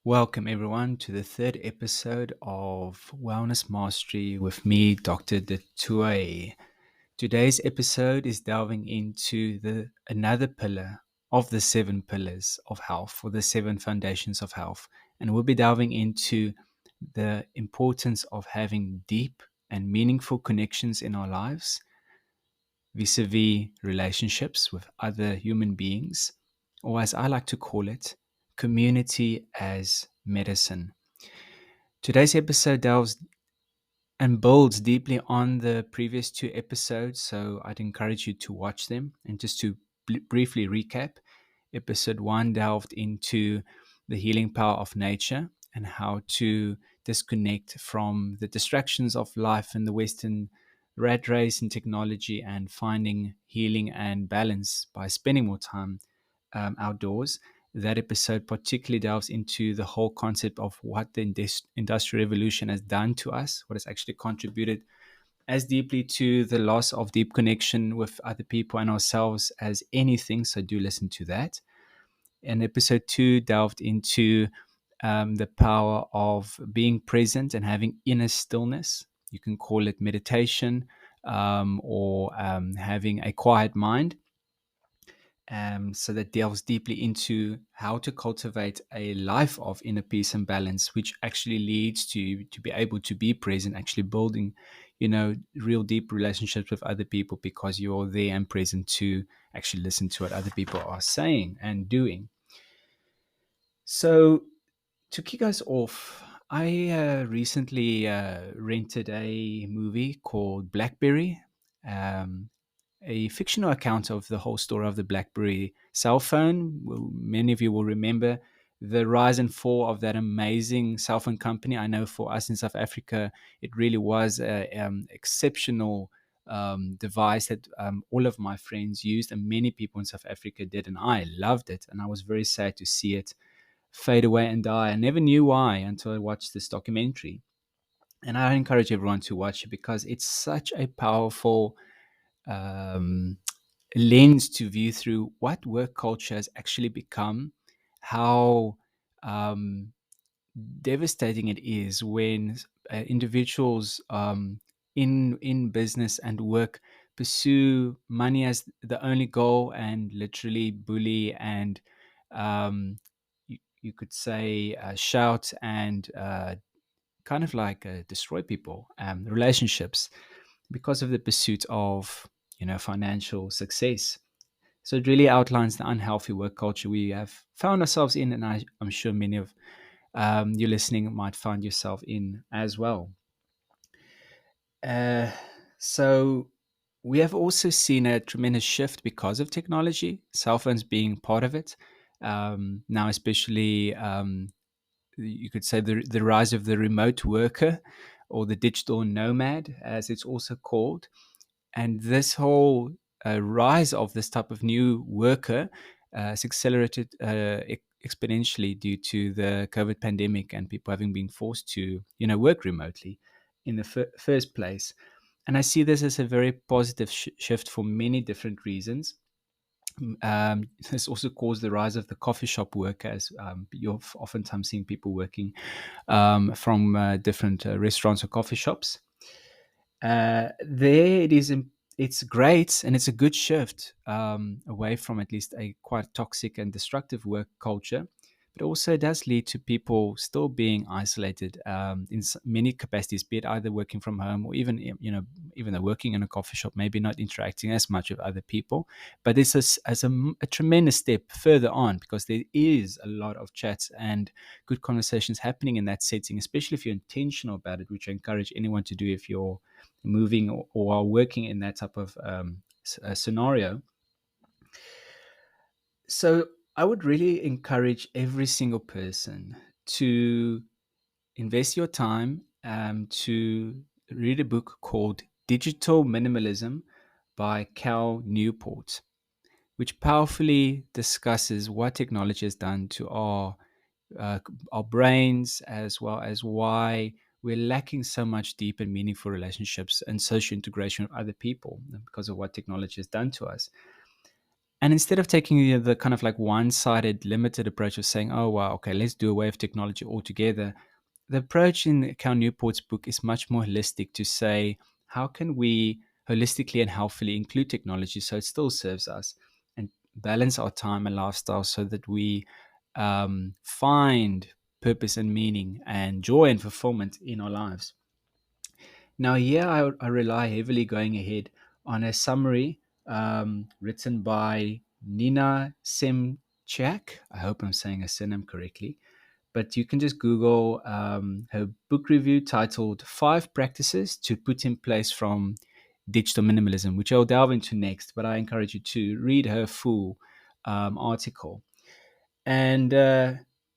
Welcome, everyone, to the third episode of Wellness Mastery with me, Dr. Du Toit. Today's episode is delving into another pillar of the seven pillars of health, or the seven foundations of health. And we'll be delving into the importance of having deep and meaningful connections in our lives, vis-a-vis relationships with other human beings, or as I like to call it, community as medicine. Today's episode delves and builds deeply on the previous two episodes, so I'd encourage you to watch them. And just to briefly recap, episode one delved into the healing power of nature and how to disconnect from the distractions of life in the Western rat race and technology, and finding healing and balance by spending more time outdoors. That episode particularly delves into the whole concept of what the industrial revolution has done to us, what has actually contributed as deeply to the loss of deep connection with other people and ourselves as anything. So do listen to that. And episode two delved into the power of being present and having inner stillness. You can call it meditation, or having a quiet mind. So that delves deeply into how to cultivate a life of inner peace and balance, which actually leads to be able to be present, actually building, real deep relationships with other people, because you're there and present to actually listen to what other people are saying and doing. So to kick us off, I recently rented a movie called Blackberry. Um, a fictional account of the whole story of the BlackBerry cell phone. Well, many of you will remember the rise and fall of that amazing cell phone company. I know for us in South Africa, it really was an exceptional device that all of my friends used, and many people in South Africa did, and I loved it. And I was very sad to see it fade away and die. I never knew why until I watched this documentary. And I encourage everyone to watch it because it's such a powerful um, lens to view through what work culture has actually become, how um, devastating it is when individuals in business and work pursue money as the only goal and literally bully and you could say shout and kind of like destroy people, relationships, because of the pursuit of financial success. So it really outlines the unhealthy work culture we have found ourselves in, and I'm sure many of you listening might find yourself in as well. Uh, so we have also seen a tremendous shift because of technology, cell phones being part of it. Now, especially, you could say the rise of the remote worker, or the digital nomad, as it's also called. And this whole rise of this type of new worker has accelerated exponentially due to the COVID pandemic and people having been forced to, work remotely in the first place. And I see this as a very positive shift for many different reasons. This also caused the rise of the coffee shop worker, as you're oftentimes seeing people working from different restaurants or coffee shops. There it is. It's great, and it's a good shift away from at least a quite toxic and destructive work culture. But also, it does lead to people still being isolated in many capacities, be it either working from home or even even though working in a coffee shop, maybe not interacting as much with other people. But it's a tremendous step further on, because there is a lot of chats and good conversations happening in that setting, especially if you're intentional about it, which I encourage anyone to do if you're moving or are working in that type of scenario. So I would really encourage every single person to invest your time to read a book called Digital Minimalism by Cal Newport, which powerfully discusses what technology has done to uh, our brains, as well as why we're lacking so much deep and meaningful relationships and social integration with other people because of what technology has done to us. And instead of taking the kind of like one-sided, limited approach of saying, "Oh, wow, okay, let's do away with technology altogether," the approach in Cal Newport's book is much more holistic to say, how can we holistically and healthily include technology so it still serves us and balance our time and lifestyle so that we find purpose and meaning and joy and fulfillment in our lives. Now, here I rely heavily going ahead on a summary written by Nina Semchak. I hope I'm saying her surname correctly, but you can just Google her book review titled Five Practices to Put in Place from Digital Minimalism, which I'll delve into next. But I encourage you to read her full article. And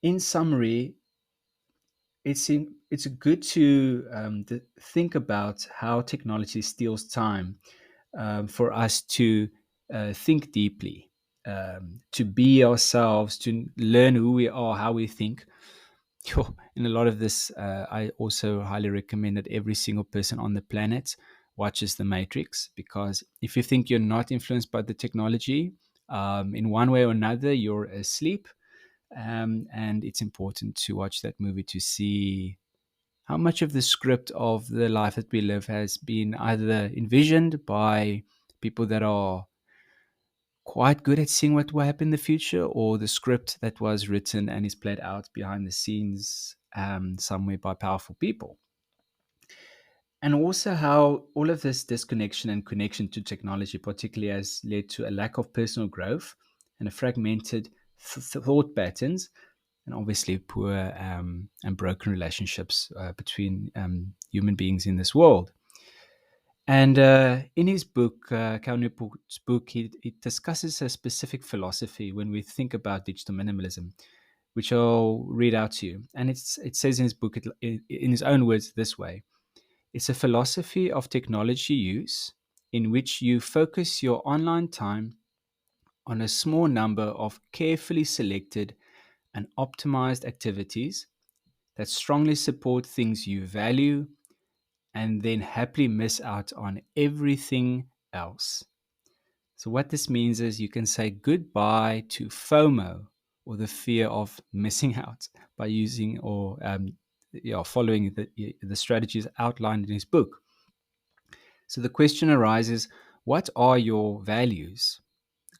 in summary, it's good to think about how technology steals time for us to think deeply, to be ourselves, to learn who we are, how we think. In a lot of this, I also highly recommend that every single person on the planet watches The Matrix, because if you think you're not influenced by the technology, in one way or another, you're asleep. And it's important to watch that movie to see how much of the script of the life that we live has been either envisioned by people that are quite good at seeing what will happen in the future, or the script that was written and is played out behind the scenes somewhere by powerful people. And also how all of this disconnection and connection to technology particularly has led to a lack of personal growth and a fragmented thought patterns, and obviously poor and broken relationships between human beings in this world. And in his book, Cal Newport's book, he discusses a specific philosophy when we think about digital minimalism, which I'll read out to you. And it says in his book, in his own words, this way: it's a philosophy of technology use in which you focus your online time on a small number of carefully selected and optimized activities that strongly support things you value, and then happily miss out on everything else. So, what this means is you can say goodbye to FOMO, or the fear of missing out, by using or following the strategies outlined in his book. So, the question arises, what are your values?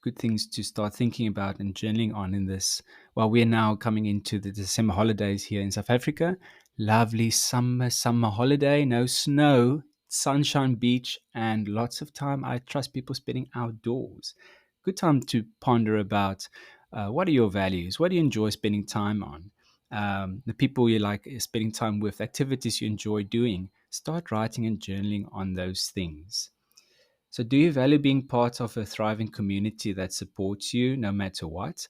Good things to start thinking about and journaling on in this. While we're now coming into the December holidays here in South Africa, lovely summer holiday, no snow, sunshine, beach, and lots of time. I trust people spending outdoors. Good time to ponder about what are your values? What do you enjoy spending time on? The people you like spending time with, activities you enjoy doing. Start writing and journaling on those things. So, do you value being part of a thriving community that supports you no matter what?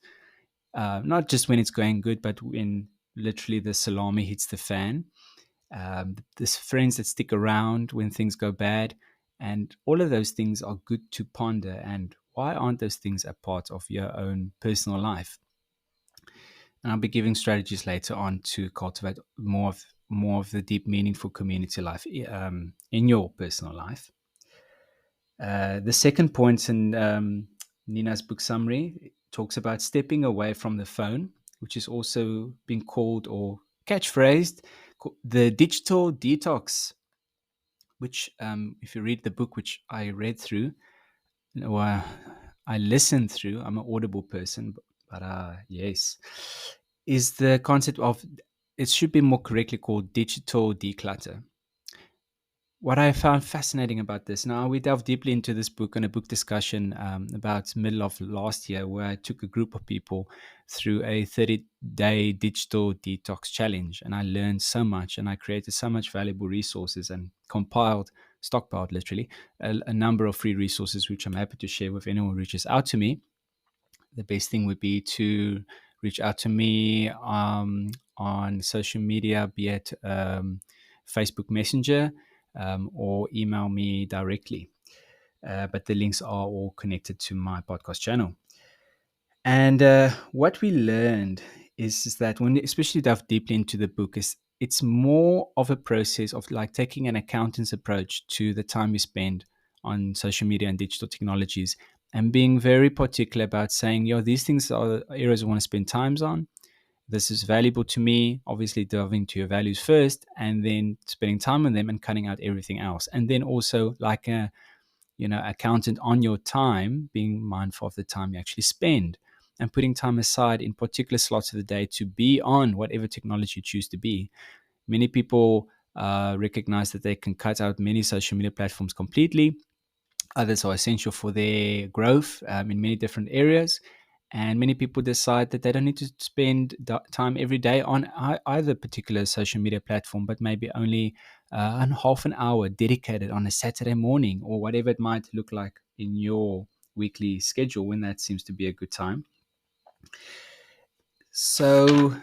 Not just when it's going good, but when literally the salami hits the fan. There's friends that stick around when things go bad. And all of those things are good to ponder. And why aren't those things a part of your own personal life? And I'll be giving strategies later on to cultivate more of the deep, meaningful community life in your personal life. The second point in Nina's book summary talks about stepping away from the phone, which is also being called or catchphrased the digital detox, which, if you read the book, which I read through, or I listened through, I'm an audible person, but yes, is the concept of, it should be more correctly called digital declutter. What I found fascinating about this, now we delved deeply into this book on a book discussion about middle of last year, where I took a group of people through a 30-day digital detox challenge, and I learned so much, and I created so much valuable resources and stockpiled literally a number of free resources, which I'm happy to share with anyone who reaches out to me. The best thing would be to reach out to me on social media, be it Facebook Messenger, or email me directly. But the links are all connected to my podcast channel. And what we learned is that when especially delve deeply into the book, is it's more of a process of like taking an accountant's approach to the time you spend on social media and digital technologies, and being very particular about saying, yo, these things are the areas I want to spend times on. This is valuable to me. Obviously, delving to your values first, and then spending time on them and cutting out everything else. And then also, like a accountant on your time, being mindful of the time you actually spend and putting time aside in particular slots of the day to be on whatever technology you choose to be. Many people recognize that they can cut out many social media platforms completely. Others are essential for their growth in many different areas. And many people decide that they don't need to spend time every day on either particular social media platform, but maybe only half an hour dedicated on a Saturday morning or whatever it might look like in your weekly schedule when that seems to be a good time. So,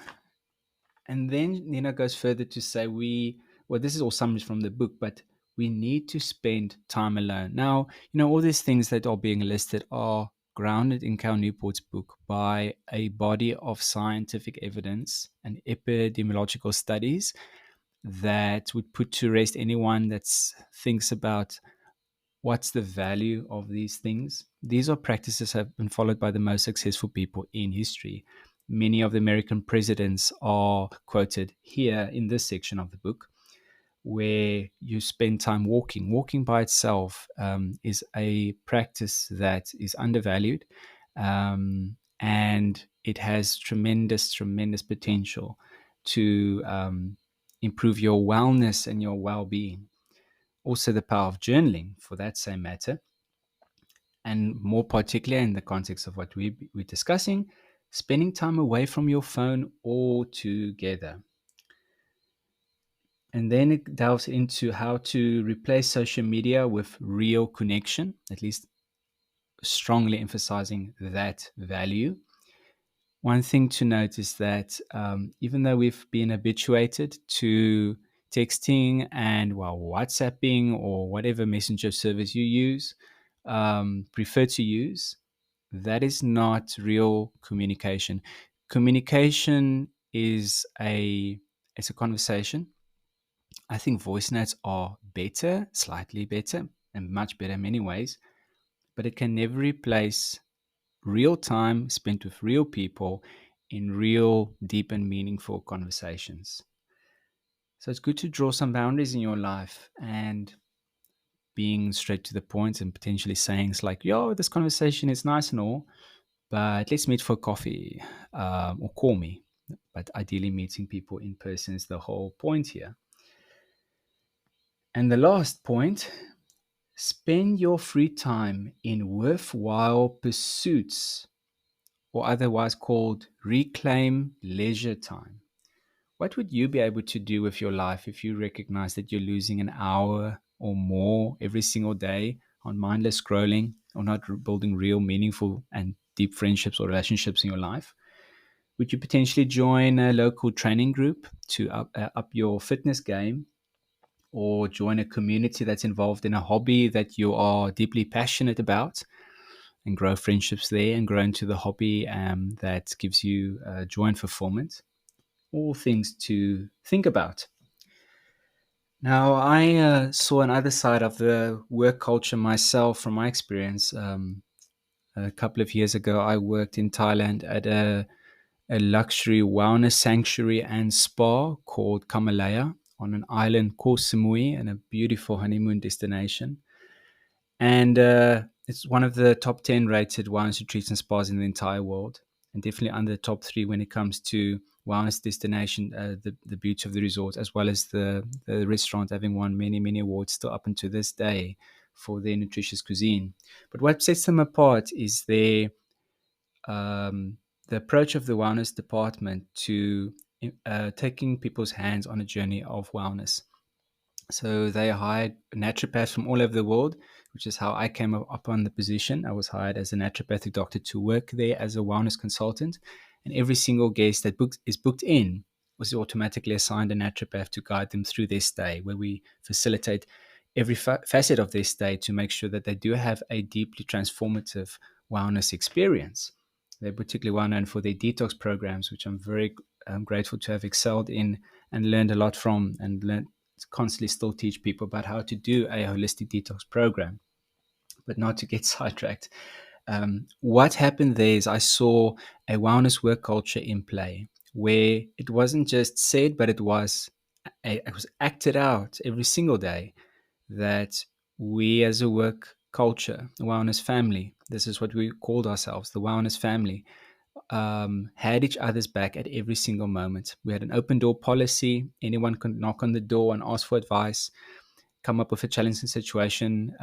and then Nina goes further to say well, this is all summaries from the book, but we need to spend time alone. Now, all these things that are being listed are grounded in Cal Newport's book by a body of scientific evidence and epidemiological studies that would put to rest anyone that thinks about what's the value of these things. These are practices that have been followed by the most successful people in history. Many of the American presidents are quoted here in this section of the book, where you spend time walking. Walking by itself is a practice that is undervalued, and it has tremendous, tremendous potential to improve your wellness and your well-being. Also, the power of journaling, for that same matter, and more particularly in the context of what we're discussing, spending time away from your phone altogether. And then it delves into how to replace social media with real connection, at least strongly emphasizing that value. One thing to note is that even though we've been habituated to texting and WhatsApping or whatever messenger service you use, prefer to use, that is not real communication. Communication is it's a conversation. I think voice notes are better, slightly better, and much better in many ways, but it can never replace real time spent with real people in real, deep, and meaningful conversations. So it's good to draw some boundaries in your life and being straight to the point and potentially saying it's like, yo, this conversation is nice and all, but let's meet for coffee or call me. But ideally, meeting people in person is the whole point here. And the last point, spend your free time in worthwhile pursuits, or otherwise called reclaim leisure time. What would you be able to do with your life if you recognize that you're losing an hour or more every single day on mindless scrolling or not building real, meaningful, and deep friendships or relationships in your life? Would you potentially join a local training group to up your fitness game, or join a community that's involved in a hobby that you are deeply passionate about and grow friendships there and grow into the hobby that gives you joy and fulfillment? All things to think about. Now, I saw another side of the work culture myself from my experience. A couple of years ago, I worked in Thailand at a luxury wellness sanctuary and spa called Kamalaya on an island called Samui, and a beautiful honeymoon destination. And it's one of the top 10 rated wellness retreats and spas in the entire world, and definitely under the top three when it comes to wellness destination, the beauty of the resort, as well as the restaurant having won many, many awards still up until this day for their nutritious cuisine. But what sets them apart is the approach of the wellness department to taking people's hands on a journey of wellness. So they hired naturopaths from all over the world, which is how I came up on the position. I was hired as a naturopathic doctor to work there as a wellness consultant. And every single guest that is booked in was automatically assigned a naturopath to guide them through their stay, where we facilitate every facet of their stay to make sure that they do have a deeply transformative wellness experience. They're particularly well known for their detox programs, which I'm very grateful to have excelled in and learned a lot from, and learned constantly still teach people about how to do a holistic detox program. But not to get sidetracked. What happened there is I saw a wellness work culture in play where it wasn't just said, but it was acted out every single day that we as a work culture, a wellness family, this is what we called ourselves, the wellness family, had each other's back at every single moment. We had an open door policy. Anyone could knock on the door and ask for advice, come up with a challenging situation,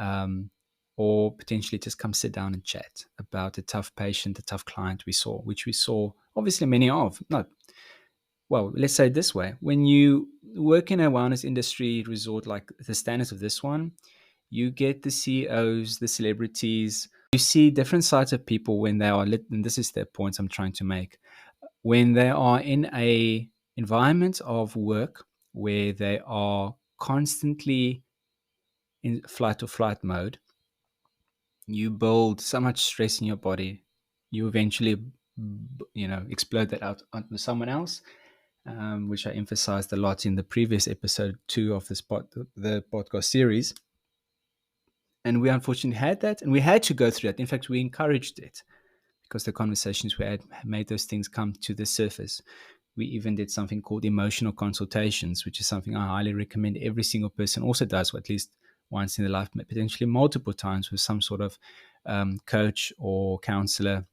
or potentially just come sit down and chat about a tough patient, a tough client we saw, which we saw obviously many of. Not well, let's say it this way: when you work in a wellness industry resort like the standards of this one, you get the CEOs, the celebrities. You see different sides of people when they are lit, and this is the point I'm trying to make. When they are in a environment of work where they are constantly in flight or flight mode, you build so much stress in your body. You eventually, explode that out onto someone else, which I emphasized a lot in the previous episode 2 of the podcast series. And we unfortunately had that, and we had to go through that. In fact, we encouraged it because the conversations we had made those things come to the surface. We even did something called emotional consultations, which is something I highly recommend every single person also does, or at least once in their life, potentially multiple times with some sort of coach or counselor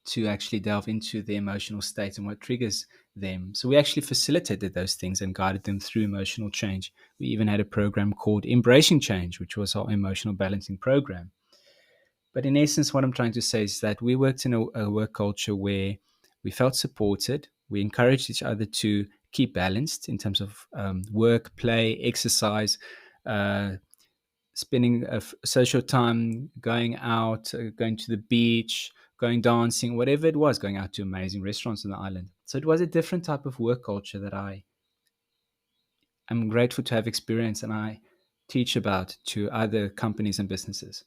to actually delve into the emotional state and what triggers them. So we actually facilitated those things and guided them through emotional change. We even had a program called Embracing Change, which was our emotional balancing program. But in essence, what I'm trying to say is that we worked in a work culture where we felt supported. We encouraged each other to keep balanced in terms of work, play, exercise, uh, spending social time, going out, going to the beach, going dancing, whatever it was, going out to amazing restaurants on the island. So it was a different type of work culture that I am grateful to have experienced and I teach about to other companies and businesses.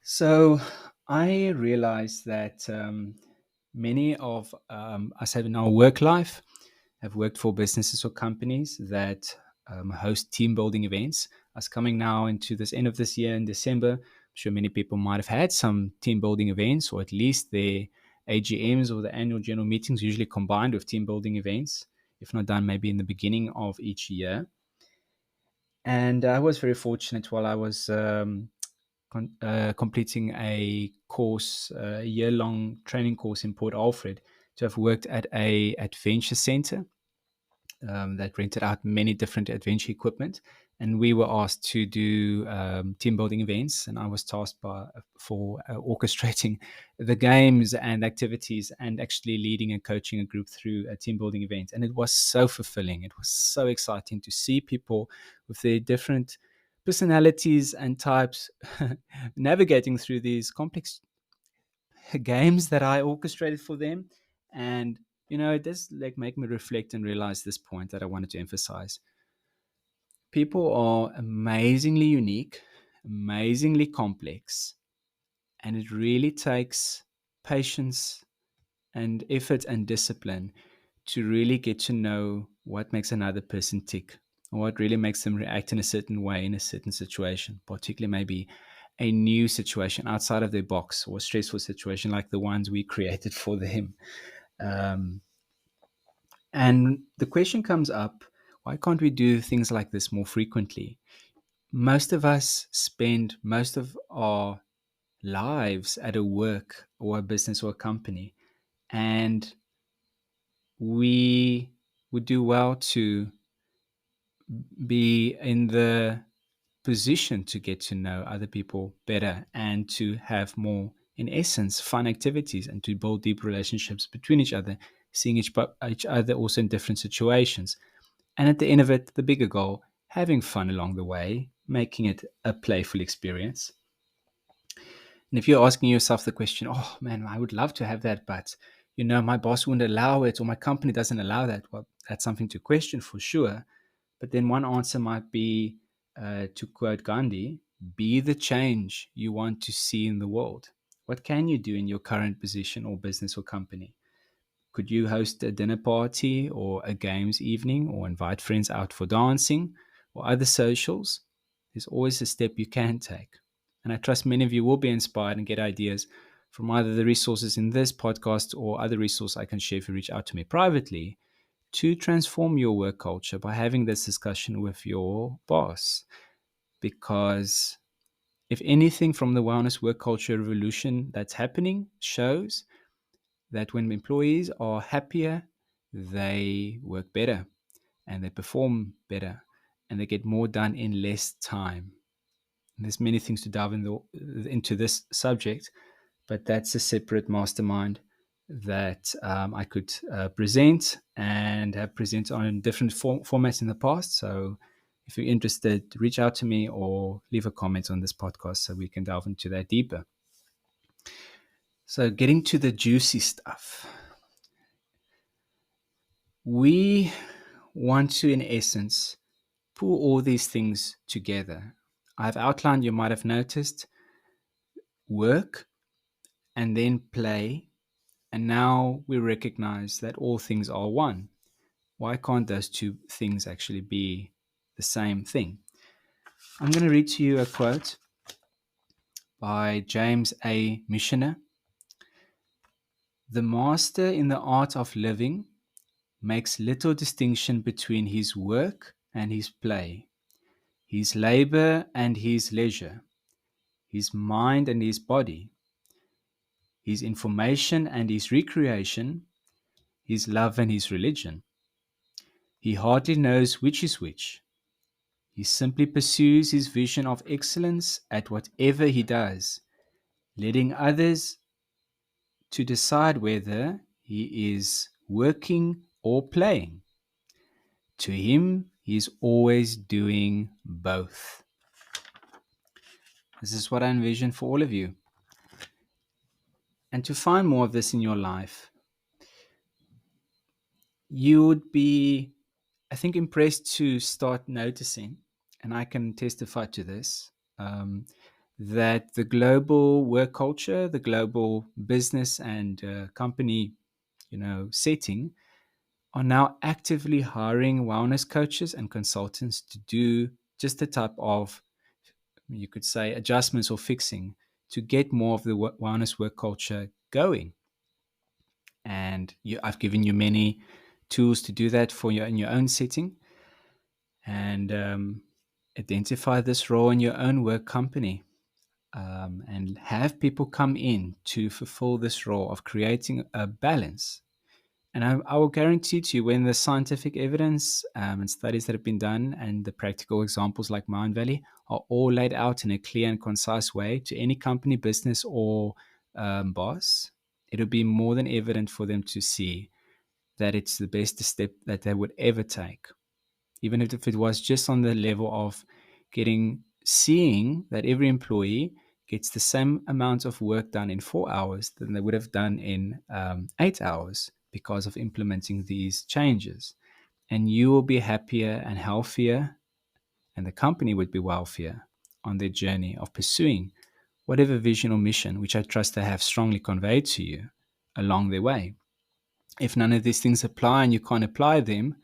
So I realized that many of us have in our work life have worked for businesses or companies that host team building events. Us coming now into this end of this year in December, I'm sure many people might have had some team building events, or at least their AGMs or the annual general meetings, usually combined with team building events, if not done maybe in the beginning of each year. And I was very fortunate while I was completing a course, a year-long training course in Port Alfred, to have worked at a adventure center that rented out many different adventure equipment, and we were asked to do team building events, and I was tasked for orchestrating the games and activities, and actually leading and coaching a group through a team building event. And it was so fulfilling. It was so exciting to see people with their different personalities and types navigating through these complex games that I orchestrated for them. And it does like make me reflect and realize this point that I wanted to emphasize. People are amazingly unique, amazingly complex, and it really takes patience and effort and discipline to really get to know what makes another person tick, or what really makes them react in a certain way in a certain situation, particularly maybe a new situation outside of their box or a stressful situation like the ones we created for them. Um, and the question comes up, why can't we do things like this more frequently? Most of us spend most of our lives at a work or a business or a company, and we would do well to be in the position to get to know other people better and to have more, in essence, fun activities and to build deep relationships between each other, seeing each other also in different situations. And at the end of it, the bigger goal, having fun along the way, making it a playful experience. And if you're asking yourself the question, oh man, I would love to have that, but my boss wouldn't allow it or my company doesn't allow that. Well, that's something to question for sure. But then one answer might be, to quote Gandhi, be the change you want to see in the world. What can you do in your current position or business or company? Could you host a dinner party or a games evening or invite friends out for dancing or other socials? There's always a step you can take. And I trust many of you will be inspired and get ideas from either the resources in this podcast or other resources I can share if you reach out to me privately to transform your work culture by having this discussion with your boss. Because if anything from the wellness work culture revolution that's happening shows that when employees are happier, they work better and they perform better and they get more done in less time. And there's many things to dive into this subject, but that's a separate mastermind that I could present and have presented on different formats in the past. So if you're interested, reach out to me or leave a comment on this podcast so we can delve into that deeper. So getting to the juicy stuff. We want to, in essence, pull all these things together. I've outlined, you might have noticed, work and then play. And now we recognize that all things are one. Why can't those two things actually be the same thing? I'm going to read to you a quote by James A. Missioner. The master in the art of living makes little distinction between his work and his play, his labor and his leisure, his mind and his body, his information and his recreation, his love and his religion. He hardly knows which is which. He simply pursues his vision of excellence at whatever he does, letting others to decide whether he is working or playing. To him, he is always doing both. This is what I envision for all of you. And to find more of this in your life, you would be, I think, impressed to start noticing, and I can testify to this, that the global work culture, the global business and company, setting are now actively hiring wellness coaches and consultants to do just the type of, you could say, adjustments or fixing to get more of the wellness work culture going. And I've given you many tools to do that for you in your own setting, and identify this role in your own work company, and have people come in to fulfill this role of creating a balance. And I will guarantee to you, when the scientific evidence and studies that have been done and the practical examples like Mind Valley are all laid out in a clear and concise way to any company, business, or boss, it'll be more than evident for them to see that it's the best step that they would ever take. Even if it was just on the level of seeing that every employee gets the same amount of work done in 4 hours than they would have done in 8 hours because of implementing these changes. And you will be happier and healthier, and the company would be wealthier on their journey of pursuing whatever vision or mission, which I trust they have strongly conveyed to you along their way. If none of these things apply and you can't apply them,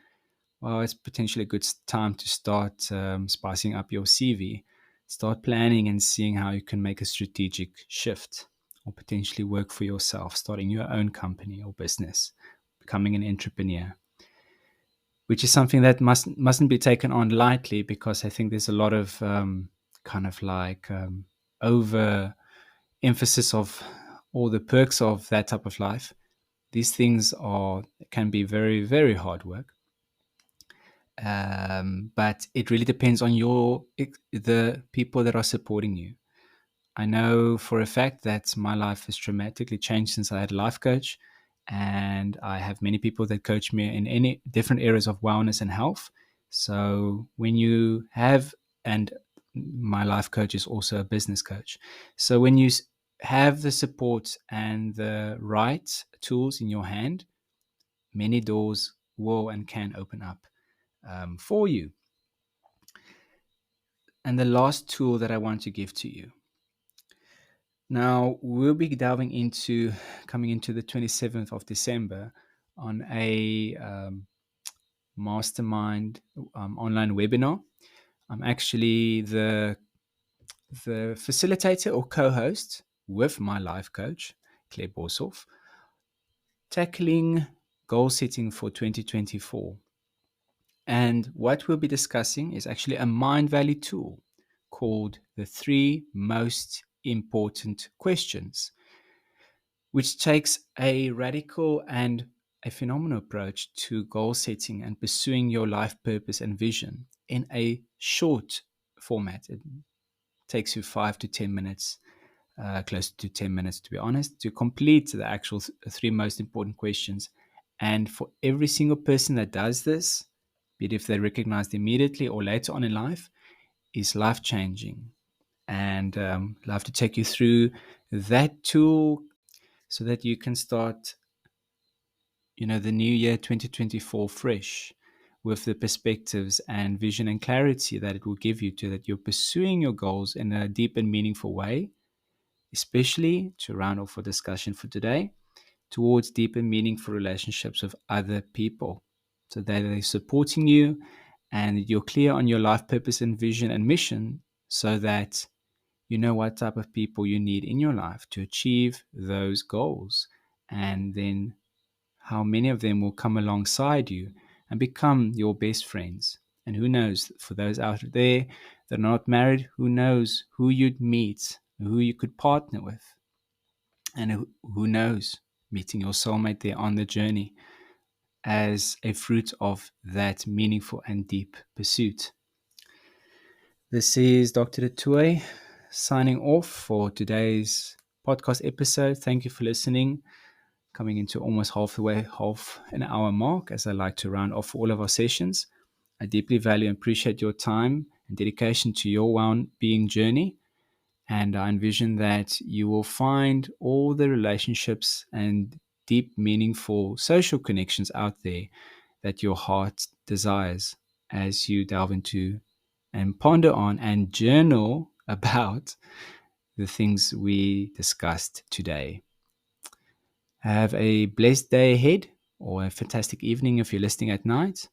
well, it's potentially a good time to start spicing up your CV. Start planning and seeing how you can make a strategic shift, or potentially work for yourself, starting your own company or business, becoming an entrepreneur, which is something that mustn't be taken on lightly, because I think there's a lot of over emphasis of all the perks of that type of life. These things can be very, very hard work. But it really depends on the people that are supporting you. I know for a fact that my life has dramatically changed since I had a life coach, and I have many people that coach me in any different areas of wellness and health. So when you have, and my life coach is also a business coach. So when you have the support and the right tools in your hand, many doors will and can open up for you. And the last tool that I want to give to you. Now, we'll be delving into coming into the 27th of December on a mastermind online webinar. I'm actually the the facilitator or co host with my life coach, Claire Boshoff, tackling goal setting for 2024. And what we'll be discussing is actually a Mind Valley tool called the three most important questions, which takes a radical and a phenomenal approach to goal setting and pursuing your life purpose and vision in a short format. It takes you 5 to 10 minutes, close to 10 minutes to be honest, to complete the actual three most important questions. And for every single person that does this, be it if they're recognized immediately or later on in life, is life changing. And I'd love to take you through that tool so that you can start, the new year 2024 fresh with the perspectives and vision and clarity that it will give you to that you're pursuing your goals in a deep and meaningful way, especially to round off our discussion for today, towards deep and meaningful relationships with other people so that they're supporting you and you're clear on your life purpose and vision and mission so that you know what type of people you need in your life to achieve those goals, and then how many of them will come alongside you and become your best friends. And who knows, for those out there that are not married, who knows who you'd meet, who you could partner with, and who knows, meeting your soulmate there on the journey as a fruit of that meaningful and deep pursuit. This is Dr. Toit signing off for today's podcast episode. Thank you for listening. Coming into almost half an hour mark, as I like to round off all of our sessions. I deeply value and appreciate your time and dedication to your well-being journey. And I envision that you will find all the relationships and deep, meaningful social connections out there that your heart desires as you delve into and ponder on and journal about the things we discussed today. Have a blessed day ahead or a fantastic evening if you're listening at night.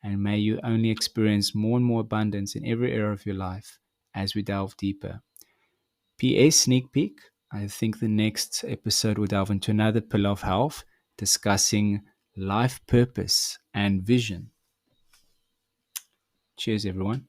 And may you only experience more and more abundance in every area of your life as we delve deeper. P.S. Sneak peek. I think the next episode will delve into another pillar of health, discussing life purpose and vision. Cheers, everyone.